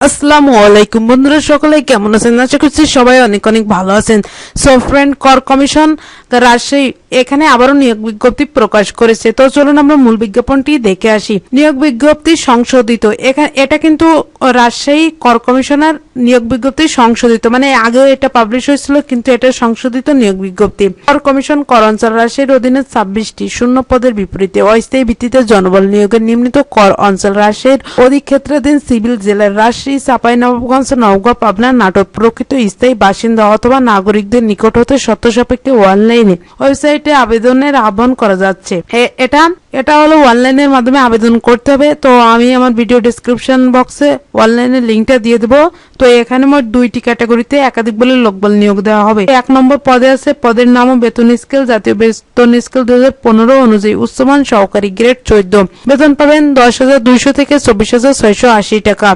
আসসালামু আলাইকুম বন্ধুরা, সকলে কেমন আছেন? আশা করছি সবাই অনেক অনেক ভালো আছেন। সো ফ্রেন্ড, কর কমিশন রাজশাহী এখানে আবারও নিয়োগ বিজ্ঞপ্তি প্রকাশ করেছে। তো চলুন আমরা মূল বিজ্ঞাপনটি দেখে আসি। নিয়োগ বিজ্ঞপ্তি সংশোধিত, এটা কিন্তু রাজশাহী কর কমিশনার নিয়োগ বিজ্ঞপ্তি সংশোধিত, মানে আগেও এটা পাবলিশ হয়েছিল, কিন্তু এটা সংশোধিত নিয়োগ বিজ্ঞপ্তি। কর কমিশন কর অঞ্চল রাজশাহীর অধীনে 26টি শূন্য পদের বিপরীতে অস্থায়ী ভিত্তিতে জনবল নিয়োগের নিম্নিত কর অঞ্চল রাজশাহীর অধিক্ষেত্রাধীন সিভিল জেলার রাজশাহী, চাঁপাইনবাবগঞ্জ, নওগাঁ, পাবনা, নাটোর প্রকৃত স্থায়ী বাসিন্দা অথবা নাগরিকদের নিকট হতে শর্ত সাপেক্ষে অনলাইনে ওয়েবসাইটে আবেদনের আহ্বান করা যাচ্ছে। এটা হলো অনলাইনের মাধ্যমে আবেদন করতে হবে। তো আমি আমার ভিডিও ডেসক্রিপশন বক্সে অনলাইনের লিঙ্কটা দিয়ে দেবো। তো এখানে মোট 2টি ক্যাটাগরিতে একাধিক বলে লোকবল নিয়োগ দেওয়া হবে। 1 নম্বর পদে আছে, পদের নাম ও বেতন স্কেল জাতীয় বেতন স্কেল 2015 অনুযায়ী উচ্চমান সহকারী গ্রেড 14। বেতন পাবেন 10,200 থেকে 24,680 টাকা।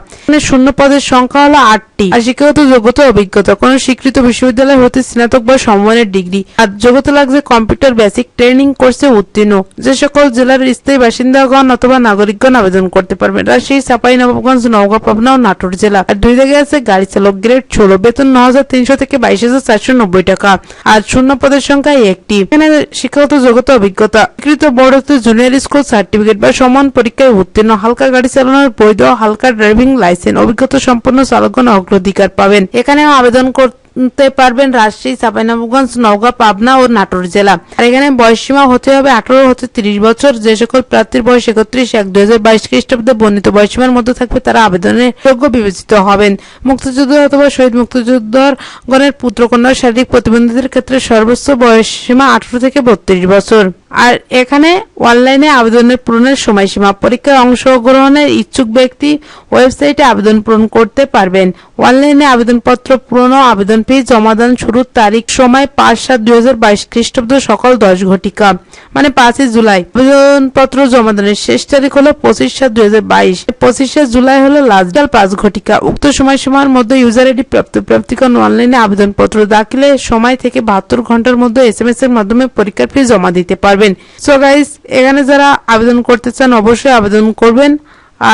শূন্য পদের সংখ্যা হলো 8টি। আর শিক্ষাগত যোগ্যতা অভিজ্ঞতা কোন স্বীকৃত বিশ্ববিদ্যালয় হতে স্নাতক বা সমমানের ডিগ্রি। আর যোগ্যতা লাগছে কম্পিউটার বেসিক ট্রেনিং কোর্সে উত্তীর্ণ। যে সকল জেলার স্থায়ী বাসিন্দাগণ অথবা নাগরিকগণ আবেদন করতে পারবেন। রাজশাহী, চাঁপাইনবাবগঞ্জ, নওগাঁ, পাবনা ও নাটোর জেলা। আর 2 জায়গায় আছে গাড়ি চালক গ্রেড 16। বেতন 9,300 থেকে 22,490 টাকা। আর শূন্য পদের সংখ্যা 1টি। এখানে শিক্ষাগত যোগ্যতা অভিজ্ঞতা স্বীকৃত বোর্ড হতে জুনিয়র স্কুল সার্টিফিকেট বা সমান পরীক্ষায় উত্তীর্ণ, হালকা গাড়ি চালানোর বৈধ হালকা ড্রাইভিং লাইসেন্স, অভিজ্ঞতা সম্পন্ন চালকগণ অগ্রাধিকার পাবেন। এখানেও আবেদন করতে পারবেন রাজশাহী, চাঁপাইনবাবগঞ্জ, নওগাঁ, পাবনা ও নাটোর জেলা। আর এখানে বয়সসীমা হতে হবে 18 হতে 30 বছর। যে সকল প্রার্থীর বয়স 31/1/2022 খ্রিস্টাব্দে বর্ণিত বয়সসীমার মধ্যে থাকবে তারা আবেদনের যোগ্য বিবেচিত হবেন। মুক্তিযুদ্ধ অথবা শহীদ মুক্তিযোদ্ধাগণের পুত্রকন্যা শারীরিক প্রতিবন্ধীদের ক্ষেত্রে সর্বোচ্চ বয়সসীমা 18 থেকে 32 বছর। আর এখানে অনলাইনে আবেদনের পূরণের সময়সীমা, পরীক্ষায় অংশগ্রহণের ইচ্ছুক ব্যক্তি ওয়েবসাইটে আবেদন পূরণ করতে পারবেন। অনলাইনে আবেদনপত্র পূরণ ও আবেদন ফি জমাদান শুরুর তারিখ সময় 5/7/2022 খ্রিস্টাব্দ সকাল 10 ঘটিকা, মানে 5 জুলাই। আবেদনপত্র জমাদানের শেষ তারিখ হলো 25/7/2022। 25 জুলাই হলো লাস্ট ডেট 5 ঘটিকা। উক্ত সময়সীমার মধ্যে ইউজার আইডি প্রাপ্তগণ অনলাইনে আবেদনপত্র দাখিলের সময় থেকে 72 ঘন্টার মধ্যে SMS এর মাধ্যমে পরীক্ষার ফি জমা দিতে পারবেন। সো গাইস, এখানে যারা আবেদন করতে চান অবশ্যই আবেদন করবেন।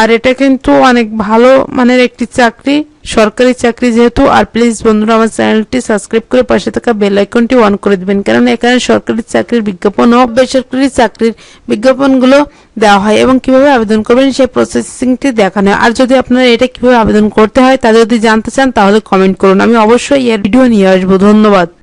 আর এটা কিন্তু অনেক ভালো মানের একটি চাকরি, সরকারি চাকরি যেহেতু। আর প্লিজ বন্ধুরা, আমার চ্যানেলটি সাবস্ক্রাইব করে পাশে থাকা বেল আইকনটি অন করে দিবেন, কারণ এখানে সরকারি চাকরির বিজ্ঞাপন ও বেসরকারি চাকরির বিজ্ঞাপনগুলো দেওয়া হয় এবং কিভাবে আবেদন করবেন সেই প্রসেসিংটি দেখানো হয়। আর যদি আপনারা এটা কিভাবে আবেদন করতে হয় তা যদি জানতে চান তাহলে কমেন্ট করুন, আমি অবশ্যই এর ভিডিও নিয়ে আসবো। ধন্যবাদ।